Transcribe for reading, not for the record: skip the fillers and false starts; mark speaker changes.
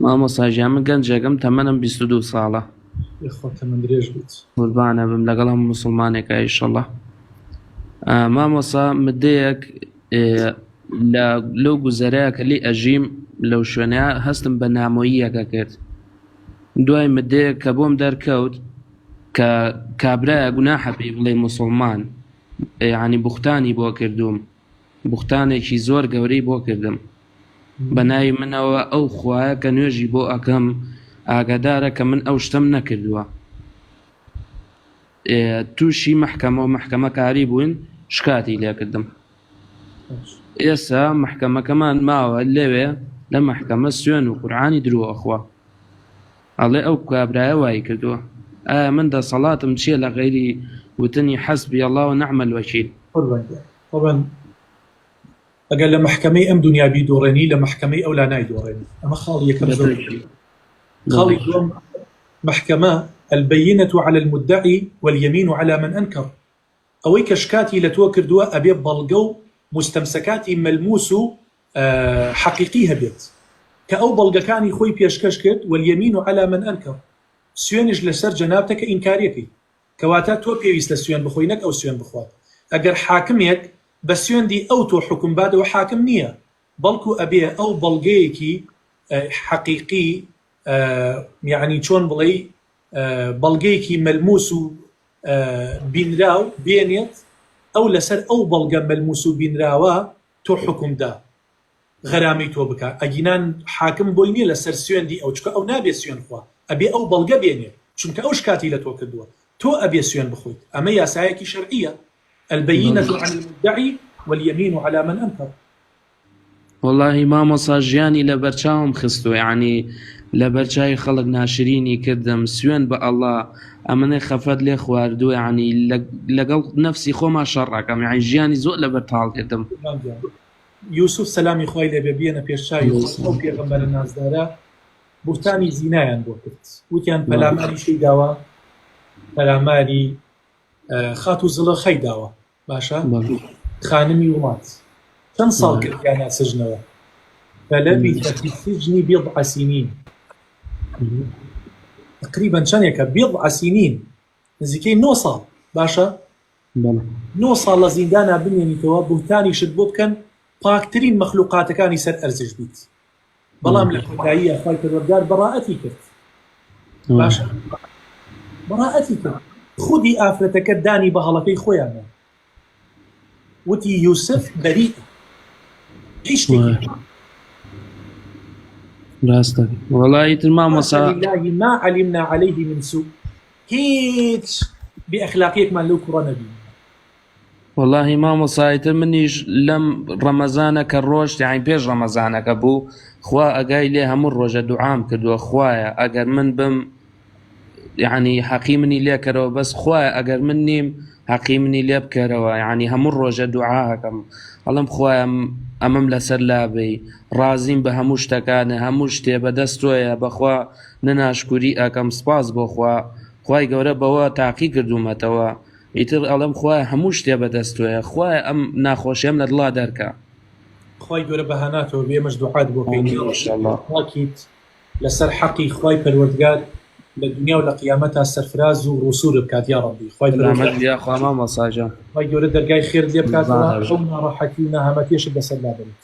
Speaker 1: مامۆستا من گەنجێکم تەمەنم 22 ساڵە.
Speaker 2: خۆتە من درێژ بیت.
Speaker 1: قوربانە بم لەگەڵ هەموو موسڵمانێکە ئینشەڵڵا. مامۆستا مدەیەک لەو گوزەرەیە کە لێ ئەژیم لەو شوێنەیە هەستم بە نامۆییەکە کرد. دوای مدەیەک کە بۆم دەرکەوت کە کابرایە گوناحە پێی بڵێ موسڵمان، یعنی بوختانی بۆ کردوم، بوختانێکی زۆر گەورەی بۆ کردم. بەناوی منەوە ئەو خوایە کە نوێژی بۆ ئەکەم ئاگادارە کە من ئەو شتم نەکردووە. تووشی محکەمە و محکەمە کاری بووین، شکاتی لێکردم. ئێستا محکەمەکەمان ماوە لەوێ لە محکەمە سوێن و قورعانی دروەخوا ئەڵێ ئەو کابرایە وای کردووە. ئایا من دەسەڵاتم چییە لە غەیری وتنی حەسبی الله و نەعم الوەکیل؟
Speaker 2: طبعا ئەگەر لە محکەمەی ئەم دنیا بیدۆڕێنی لە محکەمەی ئەو لا نایدۆڕێنی. ئەمە خاڵی یەکەم زۆری. خاڵی دووەم محکەمە البەیینەة على المدعی واليمین على من أنكر. ئەوەی کە شکاتی لە تۆ کردووە ئەبێ بەڵگە و مستەمسەکاتی مەلموس و حەقیقی هەبێت کە ئەو بەڵگەکانی خۆی پێشکەش کرد واليمین على من أنكر. سوێنش لەسەر جەنابتە کە ئینکاریەکەی، کەواتە تۆ پێویستە سوێن بخۆی نەک ئەو سوێن بخوات. ئەگەر حاکمێک بە سوێندی ئەو تۆ حکم بادەوە حاکم نییە، بەڵکو ئەبێ ئەو بەڵگەیەکی حەقیقی، یعنی چۆن بڵێ بەڵگەیەکی مەلموس و بینراو بێنێت، ئەو لەسەر ئەو بەڵگە مەلموس و بینراوە تۆ حکمدا غەرامەی تۆ بکە. ئەگینان حاکم بۆی نییە لەسەر سوێندی ئەو، چکە ئەو نابێت سوێن خوا، ئەبێ ئەو بەڵگە بێنێت، چونکە ئەو شکاتی لە تۆ کردووە، تۆ ئەبێ سوێن بخۆیت. ئەمە یاسایەکی شەرعیە، البەیینەة عن المدعی واليمین على من أنكر.
Speaker 1: والله مامۆستا ژیانی لە بەرچاوم خستووە، یعنی لە بەرچاوی خەڵک ناشرینی کردم، سوێن بە ئەڵڵا ئەمنەی خەفەت لێ خواردووە، یعنی لەگەڵ نەفسی خۆما شەڕەکەم، یعنی ژیانی زۆر لەبەر تاڵ کردم.
Speaker 2: یوسف سەلامی خوای لێبێ بێنە پێشچاوی ئەو پێغەمبەرە نازدارە، بوختانی زینایان بۆ کرد، وتیان پەلاماری شەی داوە، پەلاماری خات و زڵەخەی داوە، باشە خانمی وڵات. چەند ساڵ کردیانە سژنەوە؟ فلبث في السجن بضع سنين. تقريبا چەندێکە؟ بضع سنين، نزیکەی 9 ساڵ. باشە 9 ساڵ لە زیندانە بمێنیتەوە، بوتانی شت بۆ بکەن پاکترین مەخلوقاتەکانی سەر ئەرزش بیت، بەڵام لە کۆتاییە خوای پەروەردگار بەڕائەتی کرد. باشە بەڕائەتی کرد، خودی ئافرەتەکە دانی بە هەڵەکەی خۆیانە، وتی یوسف بەریئ، هیچ شتێکی
Speaker 1: راستە. وەڵی تر مامۆستا
Speaker 2: ما علمنا عليه من سوء، هیچ بێئەخلاقیەکمان لەو کوڕە نەبینی.
Speaker 1: والله مامۆستا تر منیش لەم ڕەمەزانە کە ڕۆژ، یعنی پێش ڕەمەزانەکە بوو، خوا ئەگای لێ هەموو ڕۆژە دوعام کردووە، خوایە ئەگەر من بم یعنی حەقی منی لێ کەرەوە، بەس خوایە ئەگەر من نیم حەقی منی لێ بکەرەوە، یعنی هەموو ڕۆژە دوعاکەم، ئەڵم خوایە ئەمەم لەسەر لابێ، ڕازیم بە هەموو شتەکانە، هەموو شتێ بەدەست تۆیە، بەخوا نەناشکوری ئەکەم، سپاس بۆ خوا، خوای گەورە بەوە تاقی کردومەتەوە، ئیتر ئەڵم خوایە هەموو شتێ بەدەست تۆیە، خوایە ئەم ناخۆشیەم لە دڵا دەرکە.
Speaker 2: خوای گەورە بەهاناتەوە بێمەش دوعات بۆ بکەین ئینشەڵڵا لەسەر حەقی خوای پەروەردگار لە دنیا و لە قیامەتا سەرفراز و ڕوسور بکات یا ڕەبی. خوای گەورە دەرگای خێر لێ بکات، ئەو ناڕەحەتی و ناهەمەتیەشت بەسەر نابێت.